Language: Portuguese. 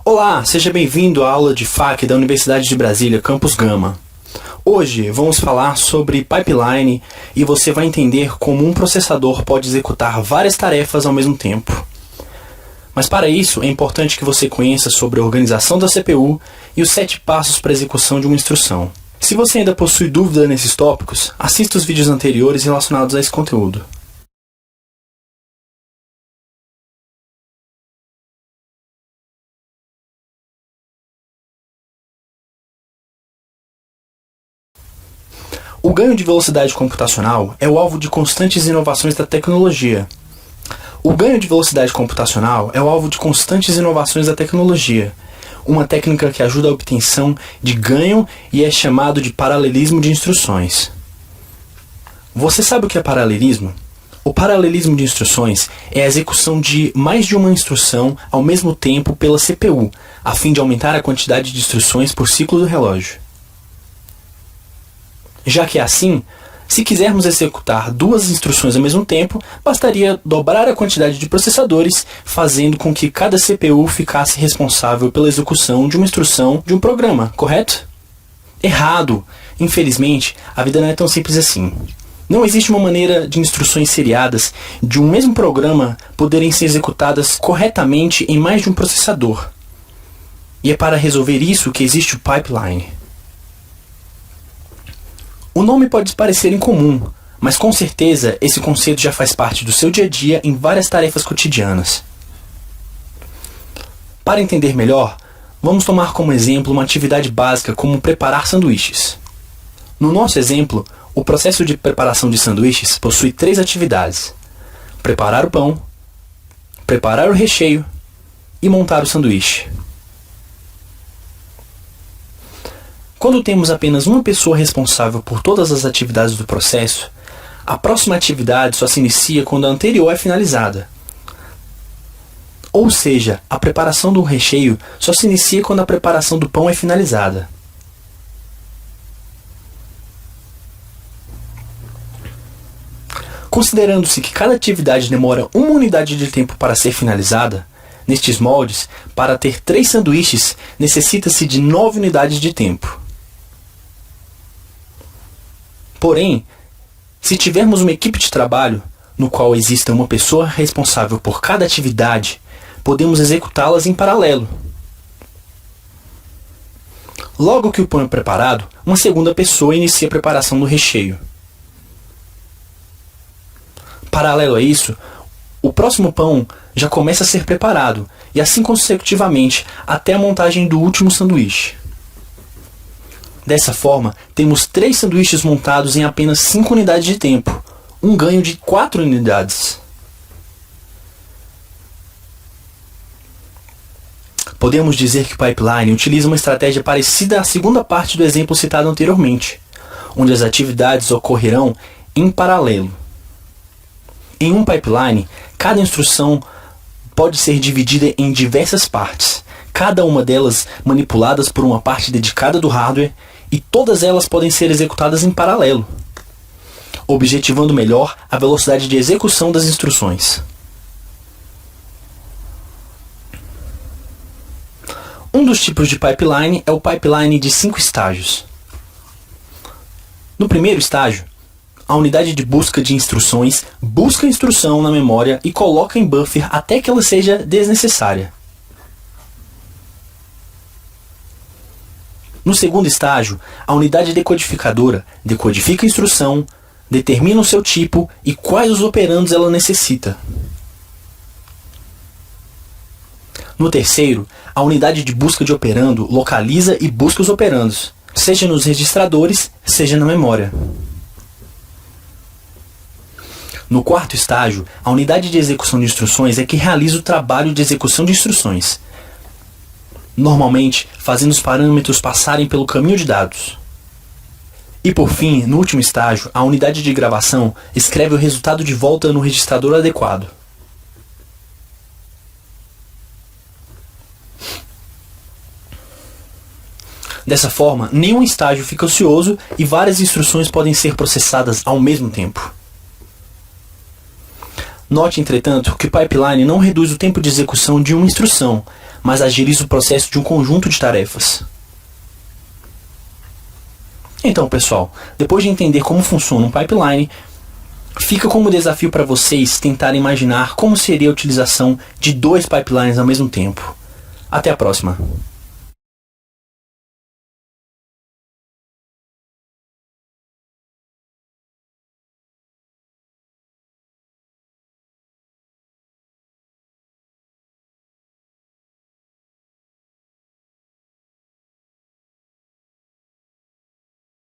Olá, seja bem-vindo à aula de FAQ da Universidade de Brasília, Campus Gama. Hoje vamos falar sobre pipeline e você vai entender como um processador pode executar várias tarefas ao mesmo tempo. Mas para isso é importante que você conheça sobre a organização da CPU e os 7 passos para a execução de uma instrução. Se você ainda possui dúvida nesses tópicos, assista os vídeos anteriores relacionados a esse conteúdo. O ganho de velocidade computacional é o alvo de constantes inovações da tecnologia. Uma técnica que ajuda a obtenção de ganho e é chamado de paralelismo de instruções. Você sabe o que é paralelismo? O paralelismo de instruções é a execução de mais de uma instrução ao mesmo tempo pela CPU, a fim de aumentar a quantidade de instruções por ciclo do relógio. Já que é assim, se quisermos executar 2 instruções ao mesmo tempo, bastaria dobrar a quantidade de processadores, fazendo com que cada CPU ficasse responsável pela execução de uma instrução de um programa, correto? Errado! Infelizmente, a vida não é tão simples assim. Não existe uma maneira de instruções seriadas de um mesmo programa poderem ser executadas corretamente em mais de um processador. E é para resolver isso que existe o pipeline. O nome pode parecer incomum, mas com certeza esse conceito já faz parte do seu dia a dia em várias tarefas cotidianas. Para entender melhor, vamos tomar como exemplo uma atividade básica como preparar sanduíches. No nosso exemplo, o processo de preparação de sanduíches possui 3 atividades: preparar o pão, preparar o recheio e montar o sanduíche. Quando temos apenas uma pessoa responsável por todas as atividades do processo, a próxima atividade só se inicia quando a anterior é finalizada. Ou seja, a preparação do recheio só se inicia quando a preparação do pão é finalizada. Considerando-se que cada atividade demora 1 unidade de tempo para ser finalizada, nestes moldes, para ter 3 sanduíches, necessita-se de 9 unidades de tempo. Porém, se tivermos uma equipe de trabalho, no qual exista uma pessoa responsável por cada atividade, podemos executá-las em paralelo. Logo que o pão é preparado, uma segunda pessoa inicia a preparação do recheio. Paralelo a isso, o próximo pão já começa a ser preparado, e assim consecutivamente, até a montagem do último sanduíche. Dessa forma, temos 3 sanduíches montados em apenas 5 unidades de tempo, um ganho de 4 unidades. Podemos dizer que o pipeline utiliza uma estratégia parecida à segunda parte do exemplo citado anteriormente, onde as atividades ocorrerão em paralelo. Em um pipeline, cada instrução pode ser dividida em diversas partes, cada uma delas manipuladas por uma parte dedicada do hardware, e todas elas podem ser executadas em paralelo, objetivando melhor a velocidade de execução das instruções. Um dos tipos de pipeline é o pipeline de 5 estágios. No primeiro estágio, a unidade de busca de instruções busca a instrução na memória e coloca em buffer até que ela seja desnecessária. No segundo estágio, a unidade decodificadora decodifica a instrução, determina o seu tipo e quais os operandos ela necessita. No terceiro, a unidade de busca de operando localiza e busca os operandos, seja nos registradores, seja na memória. No quarto estágio, a unidade de execução de instruções é que realiza o trabalho de execução de instruções, normalmente fazendo os parâmetros passarem pelo caminho de dados. E por fim, no último estágio, a unidade de gravação escreve o resultado de volta no registrador adequado. Dessa forma, nenhum estágio fica ocioso e várias instruções podem ser processadas ao mesmo tempo. Note, entretanto, que o pipeline não reduz o tempo de execução de uma instrução, mas agiliza o processo de um conjunto de tarefas. Então, pessoal, depois de entender como funciona um pipeline, fica como desafio para vocês tentarem imaginar como seria a utilização de 2 pipelines ao mesmo tempo. Até a próxima!